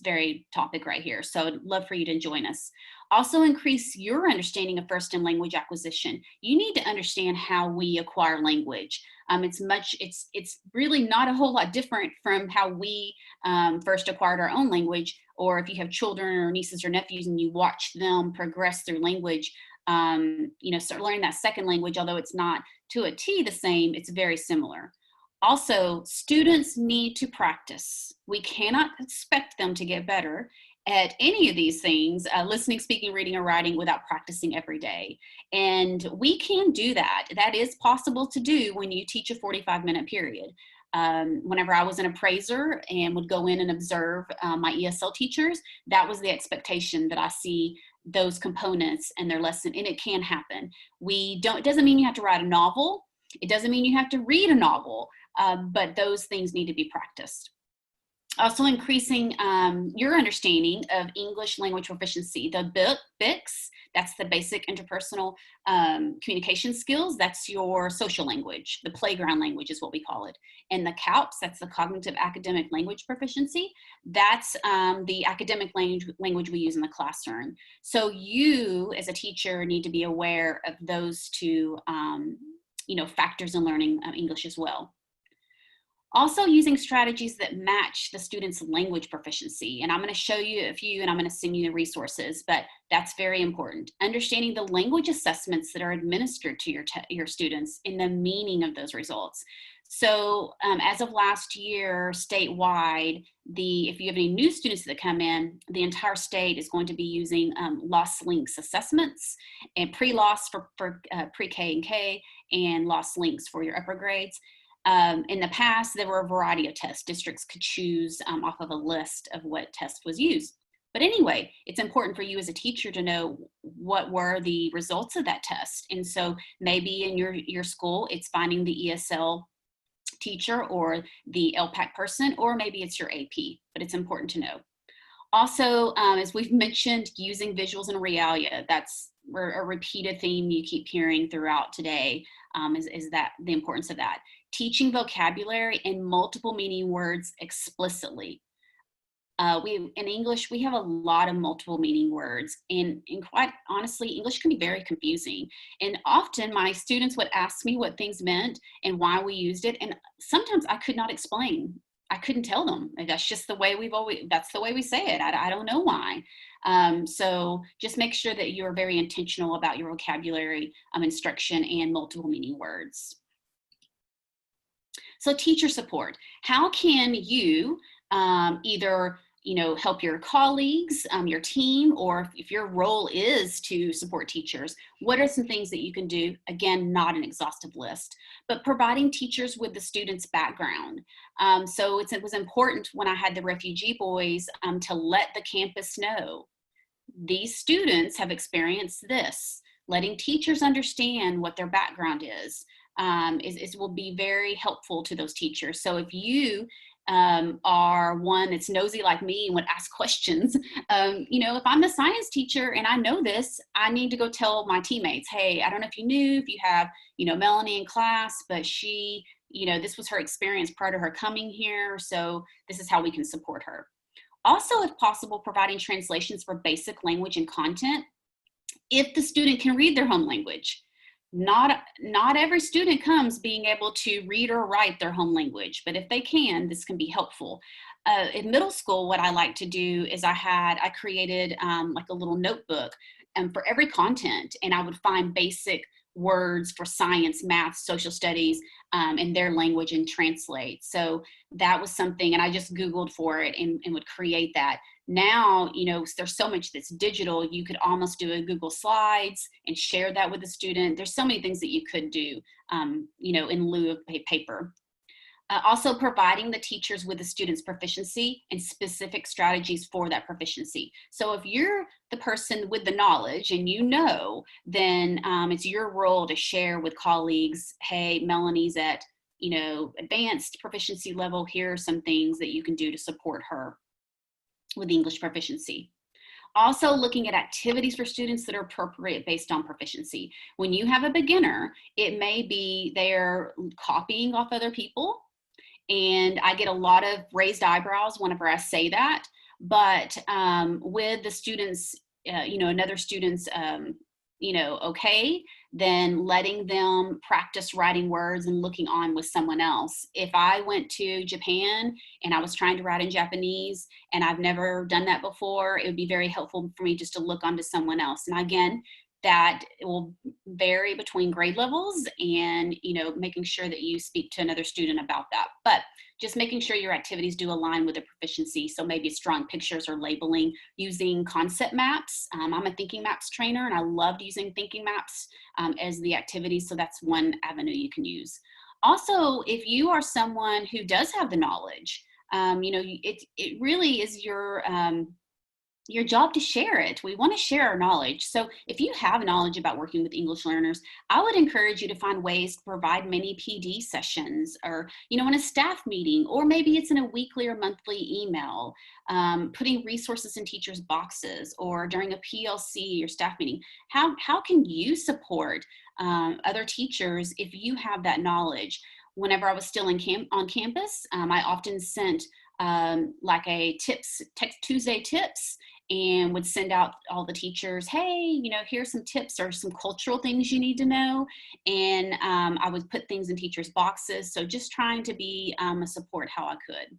very topic right here. So I'd love for you to join us. Also increase your understanding of first and language acquisition. You need to understand how we acquire language. It's really not a whole lot different from how we first acquired our own language, or if you have children or nieces or nephews and you watch them progress through language, start learning that second language, although it's not to a T the same, it's very similar. Also, students need to practice. We cannot expect them to get better at any of these things, listening, speaking, reading, or writing, without practicing every day. And we can do that. That is possible to do when you teach a 45-minute period. Whenever I was an appraiser and would go in and observe my ESL teachers, that was the expectation, that I see those components in their lesson, and it can happen. It doesn't mean you have to write a novel. It doesn't mean you have to read a novel, but those things need to be practiced. Also increasing your understanding of English language proficiency. The BICS, that's the basic interpersonal communication skills. That's your social language. The playground language is what we call it. And the CALPS, that's the cognitive academic language proficiency. That's the academic language we use in the classroom. So you, as a teacher, need to be aware of those two factors in learning English as well. Also using strategies that match the student's language proficiency. And I'm going to show you a few, and I'm going to send you the resources, but that's very important. Understanding the language assessments that are administered to your students and the meaning of those results. So as of last year, statewide, if you have any new students that come in, the entire state is going to be using loss links assessments, and pre-loss for pre-K and K, and loss links for your upper grades. In the past, there were a variety of tests. Districts could choose off of a list of what test was used. But anyway, it's important for you as a teacher to know what were the results of that test. And so maybe in your school, it's finding the ESL teacher or the LPAC person, or maybe it's your AP, but it's important to know. Also, as we've mentioned, using visuals and realia. That's a repeated theme you keep hearing throughout today, is that the importance of that. Teaching vocabulary and multiple meaning words explicitly. In English, we have a lot of multiple meaning words, and quite honestly, English can be very confusing. And often my students would ask me what things meant and why we used it, and sometimes I could not explain. I couldn't tell them. That's just the way that's the way we say it. I don't know why. So just make sure that you're very intentional about your vocabulary instruction and multiple meaning words. So teacher support. How can you either help your colleagues, your team, or if your role is to support teachers, what are some things that you can do? Again, not an exhaustive list, but providing teachers with the student's background. So it was important when I had the refugee boys to let the campus know, these students have experienced this. Letting teachers understand what their background is will be very helpful to those teachers. So if you are one that's nosy like me and would ask questions, if I'm the science teacher and I know this, I need to go tell my teammates, hey, I don't know if you have, Melanie in class, but she, this was her experience prior to her coming here. So this is how we can support her. Also, if possible, providing translations for basic language and content if the student can read their home language. Not every student comes being able to read or write their home language, but if they can, this can be helpful. In middle school, what I like to do is I created like a little notebook for every content, and I would find basic words for science, math, social studies in their language and translate. So that was something, and I just Googled for it and would create that. Now, there's so much that's digital. You could almost do a Google Slides and share that with the student. There's so many things that you could do, in lieu of paper. Also providing the teachers with the student's proficiency and specific strategies for that proficiency. So if you're the person with the knowledge and then it's your role to share with colleagues, hey, Melanie's at, advanced proficiency level. Here are some things that you can do to support her with English proficiency. Also looking at activities for students that are appropriate based on proficiency. When you have a beginner, it may be they're copying off other people, and I get a lot of raised eyebrows whenever I say that. But with the students another student's, okay, then letting them practice writing words and looking on with someone else. If I went to Japan and I was trying to write in Japanese and I've never done that before, it would be very helpful for me just to look onto someone else. And again, that will vary between grade levels, and making sure that you speak to another student about that. But just making sure your activities do align with the proficiency. So maybe drawing pictures or labeling, using concept maps. I'm a thinking maps trainer, and I loved using thinking maps as the activities. So that's one avenue you can use. Also, if you are someone who does have the knowledge, it really is your job to share it. We want to share our knowledge. So if you have knowledge about working with English learners, I would encourage you to find ways to provide mini PD sessions, or, in a staff meeting, or maybe it's in a weekly or monthly email, putting resources in teachers' boxes, or during a PLC or staff meeting. How can you support other teachers if you have that knowledge? Whenever I was still on campus, I often sent like a Tuesday tips, and would send out all the teachers, hey, here's some tips or some cultural things you need to know. And I would put things in teachers' boxes. So just trying to be a support how I could.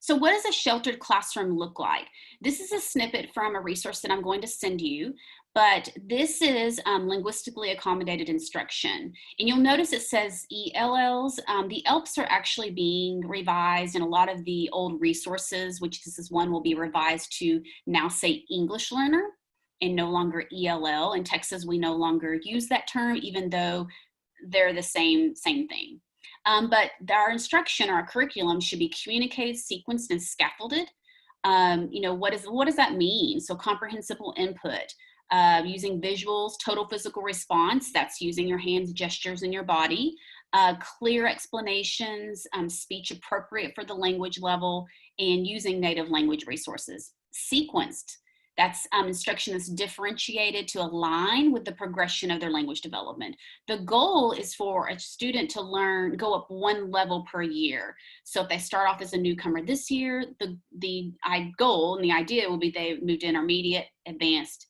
So what does a sheltered classroom look like? This is a snippet from a resource that I'm going to send you, but this is linguistically accommodated instruction. And you'll notice it says ELLs. The ELPs are actually being revised, and a lot of the old resources, which this is one, will be revised to now say English learner and no longer ELL. In Texas, we no longer use that term, even though they're the same thing. But our instruction, our curriculum should be communicated, sequenced, and scaffolded. What does that mean? So comprehensible input, using visuals, total physical response, that's using your hands, gestures, and your body, clear explanations, speech appropriate for the language level, and using native language resources. Sequenced, that's instruction that's differentiated to align with the progression of their language development. The goal is for a student to go up one level per year. So if they start off as a newcomer this year, the goal and the idea will be they moved to intermediate, advanced,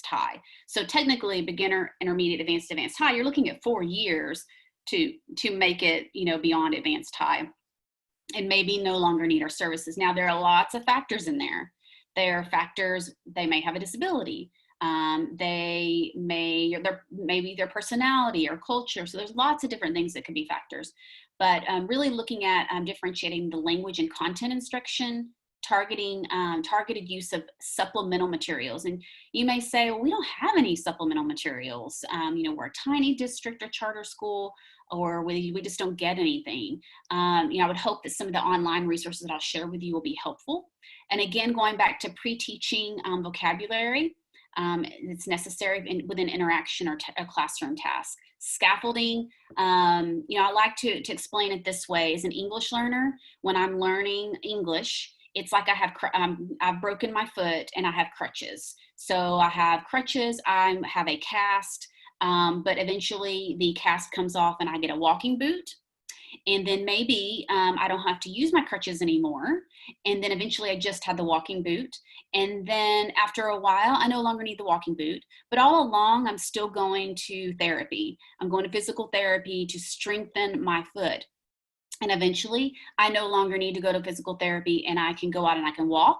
high. So technically beginner, intermediate, advanced high, you're looking at 4 years to make it, beyond advanced high, and maybe no longer need our services. Now, there are lots of factors in there. There are factors, they may have a disability. Maybe their personality or culture. So there's lots of different things that could be factors. But really looking at differentiating the language and content instruction, targeting targeted use of supplemental materials. And you may say, well, we don't have any supplemental materials. We're a tiny district or charter school, or we just don't get anything. I would hope that some of the online resources that I'll share with you will be helpful. And again, going back to pre-teaching vocabulary, it's necessary within interaction or a classroom task. Scaffolding, I like to explain it this way. As an English learner, when I'm learning English, it's like I've broken my foot and I have crutches. So I have crutches, I have a cast, but eventually the cast comes off and I get a walking boot. And then maybe I don't have to use my crutches anymore. And then eventually I just had the walking boot. And then after a while, I no longer need the walking boot. But all along, I'm still going to therapy. I'm going to physical therapy to strengthen my foot. And eventually, I no longer need to go to physical therapy, and I can go out and I can walk.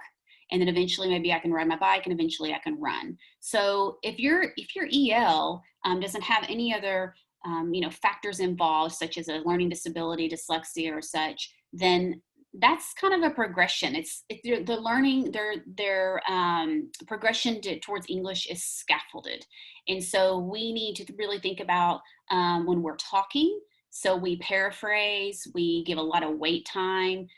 And then eventually, maybe I can ride my bike, and eventually I can run. So if your EL doesn't have any other factors involved, such as a learning disability, dyslexia, or such, then that's kind of a progression. It's the learning, their progression towards English is scaffolded. And so we need to really think about when we're talking. So we paraphrase, we give a lot of wait time,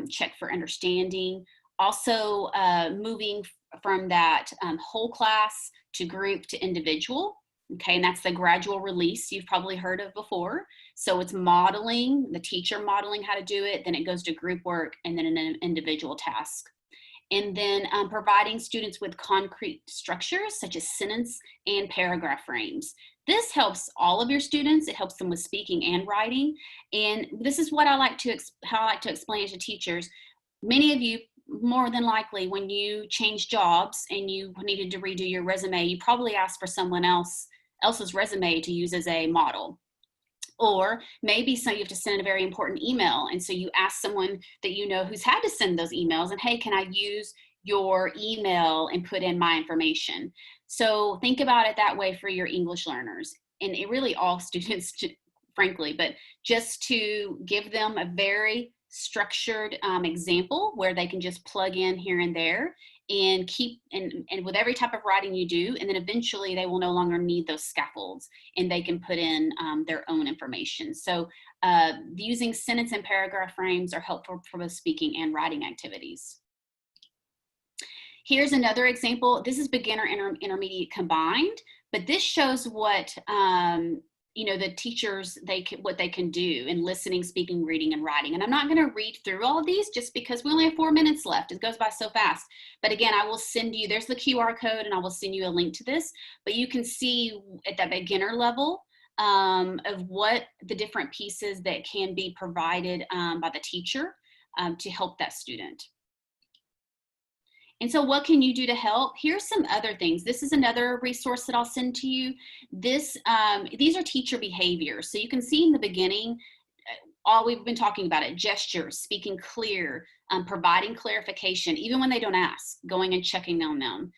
check for understanding. Also moving from that whole class to group to individual. Okay, and that's the gradual release you've probably heard of before. So it's modeling, the teacher modeling how to do it, then it goes to group work, and then an individual task. And then providing students with concrete structures such as sentence and paragraph frames. This helps all of your students. It helps them with speaking and writing. And this is what how I like to explain it to teachers. Many of you more than likely when you change jobs and you needed to redo your resume, you probably asked for someone else's resume to use as a model. Or maybe so you have to send a very important email. And so you ask someone that you know who's had to send those emails and, hey, can I use your email and put in my information? So think about it that way for your English learners, and it really all students, frankly, but just to give them a very structured example where they can just plug in here and there and keep, and with every type of writing you do, and then eventually they will no longer need those scaffolds and they can put in their own information. So using sentence and paragraph frames are helpful for both speaking and writing activities. Here's another example. This is beginner, intermediate combined, but this shows what the teachers, what they can do in listening, speaking, reading, and writing. And I'm not going to read through all of these just because we only have 4 minutes left. It goes by so fast. But again, I will send you, there's the QR code, and I will send you a link to this. But you can see at that beginner level of what the different pieces that can be provided by the teacher to help that student. And so what can you do to help? Here's some other things. This is another resource that I'll send to you. These are teacher behaviors. So you can see in the beginning, all we've been talking about it, gestures, speaking clear, providing clarification, even when they don't ask, going and checking on them.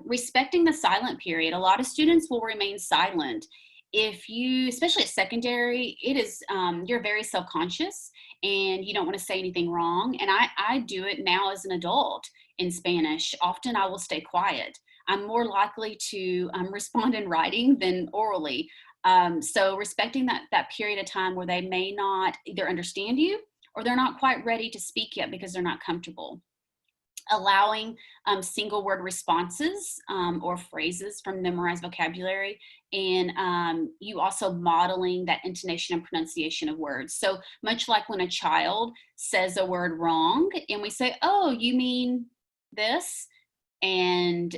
Respecting the silent period. A lot of students will remain silent. If you, especially at secondary, it is, you're very self-conscious and you don't want to say anything wrong. And I do it now as an adult in Spanish. Often I will stay quiet. I'm more likely to respond in writing than orally. So respecting that period of time where they may not either understand you or they're not quite ready to speak yet because they're not comfortable. Allowing single word responses or phrases from memorized vocabulary, and you also modeling that intonation and pronunciation of words. So much like when a child says a word wrong and we say, oh, you mean this, and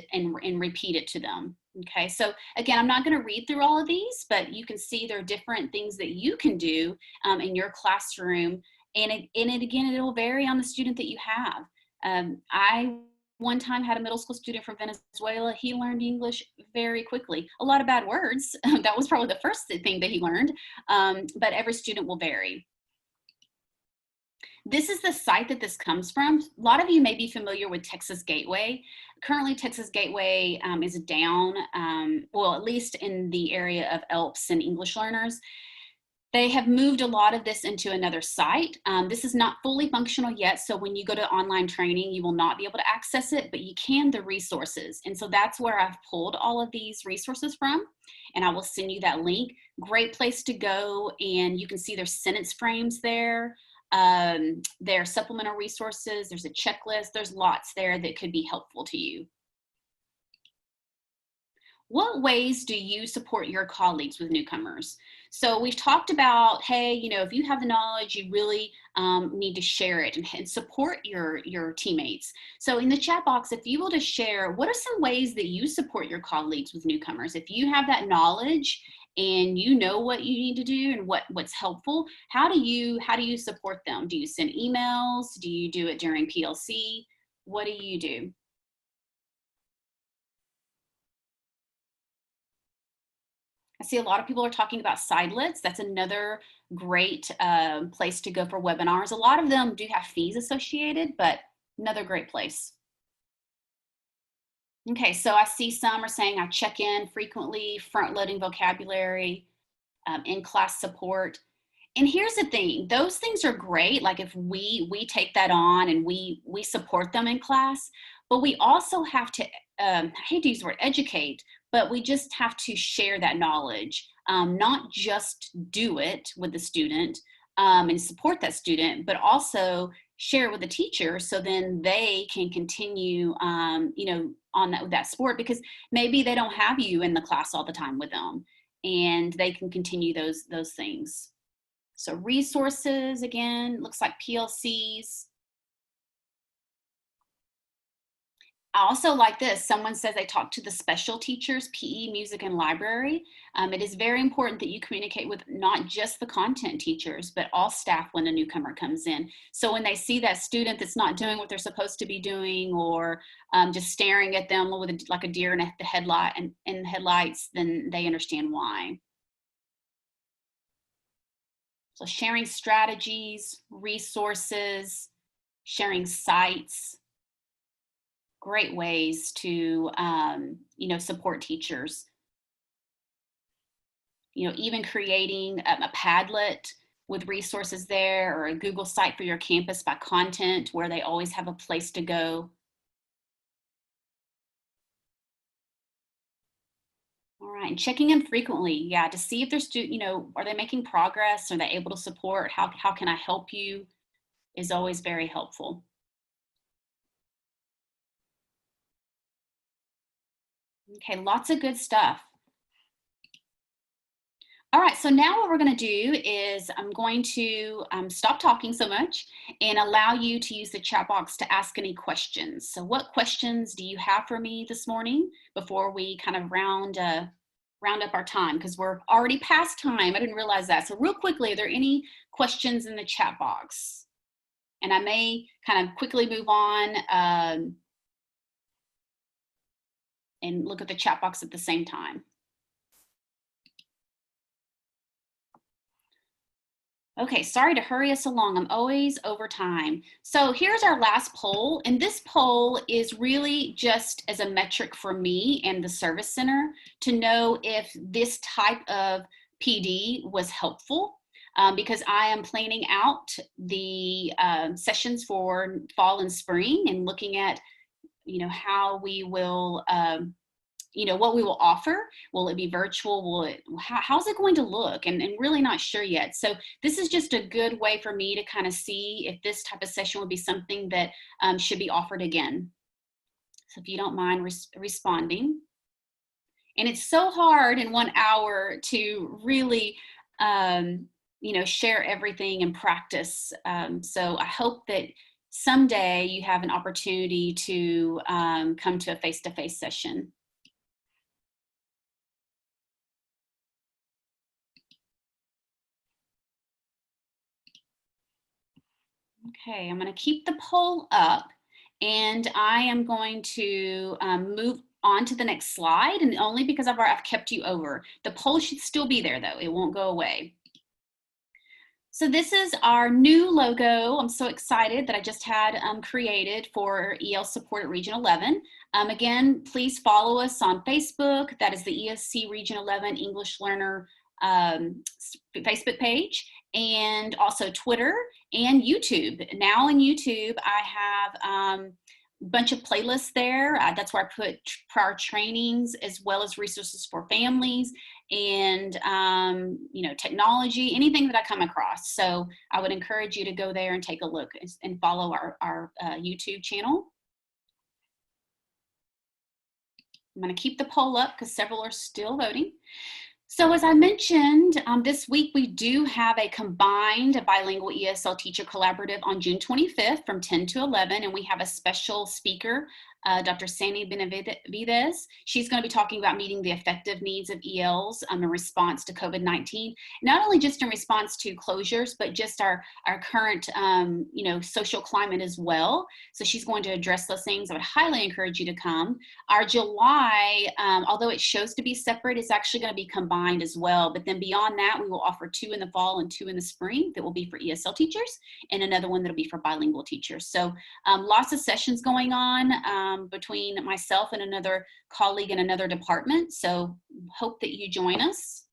repeat it to them. Okay, so again, I'm not going to read through all of these, but you can see there are different things that you can do in your classroom, and again, it'll vary on the student that you have. I one time had a middle school student from Venezuela. He learned English very quickly. A lot of bad words. That was probably the first thing that he learned, but every student will vary. This is the site that this comes from. A lot of you may be familiar with Texas Gateway. Currently, Texas Gateway is down, well, at least in the area of ELPs and English learners. They have moved a lot of this into another site. This is not fully functional yet, so when you go to online training, you will not be able to access it, but you can the resources. And so that's where I've pulled all of these resources from, and I will send you that link. Great place to go, and you can see there's sentence frames there. There are supplemental resources, there's a checklist, there's lots there that could be helpful to you. What ways do you support your colleagues with newcomers? So we've talked about, hey, if you have the knowledge, you really need to share it and support your teammates. So in the chat box, if you will just share, what are some ways that you support your colleagues with newcomers? If you have that knowledge and you know what you need to do and what's helpful, how do you support them? Do you send emails? Do you do it during PLC? What do you do? I see a lot of people are talking about Sidelets. That's another great place to go for webinars. A lot of them do have fees associated, but another great place. Okay, so I see some are saying I check in frequently, front-loading vocabulary, in-class support. And here's the thing, those things are great. Like if we take that on and we support them in class, but we also have to, I hate to use the word educate, but we just have to share that knowledge, not just do it with the student and support that student, but also share it with the teacher so then they can continue, on that sport, because maybe they don't have you in the class all the time with them and they can continue those things. So resources, again, looks like PLCs. I also like this. Someone says they talk to the special teachers, PE, music, and library. It is very important that you communicate with not just the content teachers, but all staff when a newcomer comes in. So when they see that student that's not doing what they're supposed to be doing, or just staring at them with like a deer in the headlight and in headlights, then they understand why. So sharing strategies, resources, sharing sites, great ways to support teachers. Even creating a Padlet with resources there, or a Google site for your campus by content where they always have a place to go. All right, and checking in frequently, yeah, to see if they're are they making progress? Are they able to support? How can I help you? Is always very helpful. Okay, lots of good stuff. All right, so now what we're going to do is I'm going to stop talking so much and allow you to use the chat box to ask any questions. So what questions do you have for me this morning before we kind of round up our time? Because we're already past time. I didn't realize that. So real quickly, are there any questions in the chat box? And I may kind of quickly move on and look at the chat box at the same time. Okay, sorry to hurry us along. I'm always over time. So here's our last poll. And this poll is really just as a metric for me and the service center to know if this type of PD was helpful, because I am planning out the sessions for fall and spring and looking at, how we will what we will offer. Will it be virtual? How's it going to look? And really not sure yet. So this is just a good way for me to kind of see if this type of session would be something that should be offered again. So if you don't mind responding. And it's so hard in 1 hour to really, share everything and practice. So I hope that someday you have an opportunity to come to a face-to-face session. Okay, I'm going to keep the poll up, and I am going to move on to the next slide, and only because I've kept you over. The poll should still be there though, it won't go away. So this is our new logo. I'm so excited that I just had created for EL support at Region 11. Again, please follow us on Facebook. That is the ESC Region 11 English Learner Facebook page, and also Twitter and YouTube. Now on YouTube, I have a bunch of playlists there. That's where I put prior trainings as well as resources for families and technology, anything that I come across. So I would encourage you to go there and take a look and follow our YouTube channel. I'm going to keep the poll up because several are still voting. So as I mentioned, this week we do have a combined bilingual ESL teacher collaborative on June 25th from 10 to 11, and we have a special speaker, Dr. Sandy Benavides. She's going to be talking about meeting the effective needs of ELs in response to COVID-19, not only just in response to closures, but just our current social climate as well. So she's going to address those things. I would highly encourage you to come. Our July, although it shows to be separate, is actually going to be combined as well. But then beyond that, we will offer 2 in the fall and 2 in the spring that will be for ESL teachers, and another one that'll be for bilingual teachers. So lots of sessions going on between myself and another colleague in another department. So hope that you join us.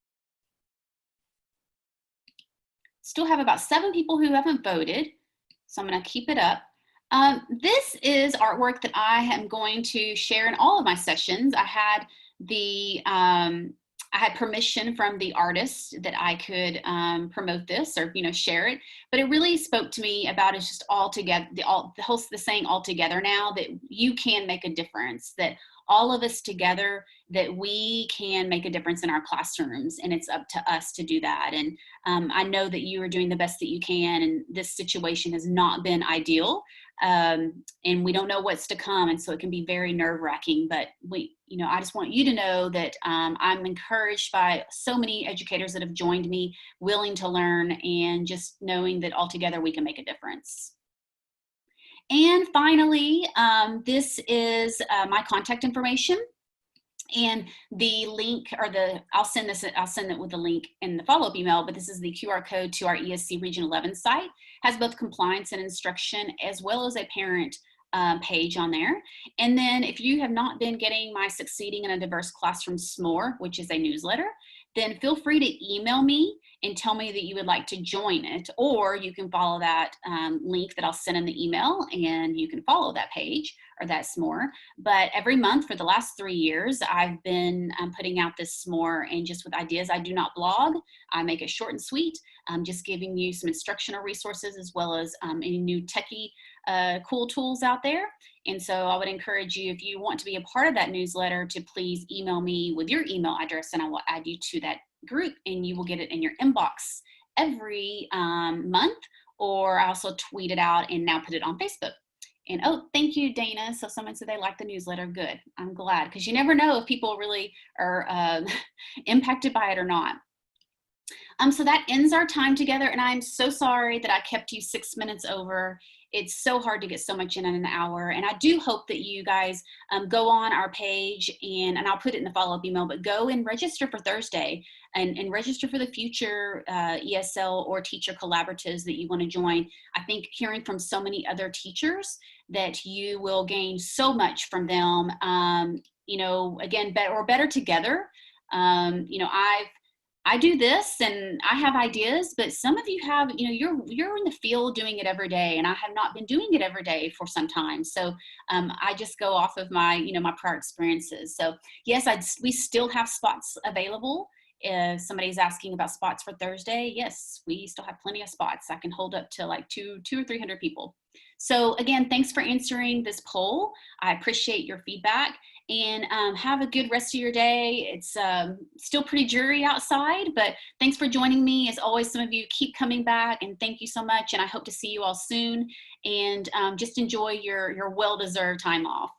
Still have about 7 people who haven't voted, so I'm going to keep it up. This is artwork that I am going to share in all of my sessions. I had permission from the artist that I could promote this or share it, but it really spoke to me about it's just all together, the saying all together now, that you can make a difference, that all of us together, that we can make a difference in our classrooms, and it's up to us to do that. And I know that you are doing the best that you can, and this situation has not been ideal. And we don't know what's to come, and so it can be very nerve-wracking. But I just want you to know that I'm encouraged by so many educators that have joined me, willing to learn, and just knowing that all together we can make a difference. And finally, this is my contact information. And the link, or I'll send it with the link in the follow-up email, but this is the QR code to our ESC Region 11 site. Has both compliance and instruction, as well as a parent page on there. And then if you have not been getting my Succeeding in a Diverse Classroom s'more, which is a newsletter, then feel free to email me and tell me that you would like to join it, or you can follow that link that I'll send in the email, and you can follow that page or that s'more. But every month for the last 3 years, I've been putting out this s'more, and just with ideas. I do not blog. I make it short and sweet, just giving you some instructional resources, as well as any new techie cool tools out there. And so I would encourage you, if you want to be a part of that newsletter, to please email me with your email address, and I will add you to that group, and you will get it in your inbox every month. Or I also tweet it out and now put it on Facebook. And oh, thank you, Dana. So someone said they like the newsletter. Good. I'm glad, because you never know if people really are impacted by it or not. So that ends our time together, and I'm so sorry that I kept you 6 minutes over. It's so hard to get so much in an hour, and I do hope that you guys go on our page, and I'll put it in the follow-up email, but go and register for Thursday, and register for the future ESL or teacher collaboratives that you want to join. I think hearing from so many other teachers that you will gain so much from them, again, better together. I do this and I have ideas, but some of you have, you're in the field doing it every day, and I have not been doing it every day for some time. So I just go off of my, my prior experiences. So yes, we still have spots available. If somebody's asking about spots for Thursday, yes, we still have plenty of spots. I can hold up to like two or 300 people. So again, thanks for answering this poll. I appreciate your feedback, and have a good rest of your day. It's still pretty dreary outside, but thanks for joining me. As always, some of you keep coming back, and thank you so much. And I hope to see you all soon, and just enjoy your well-deserved time off.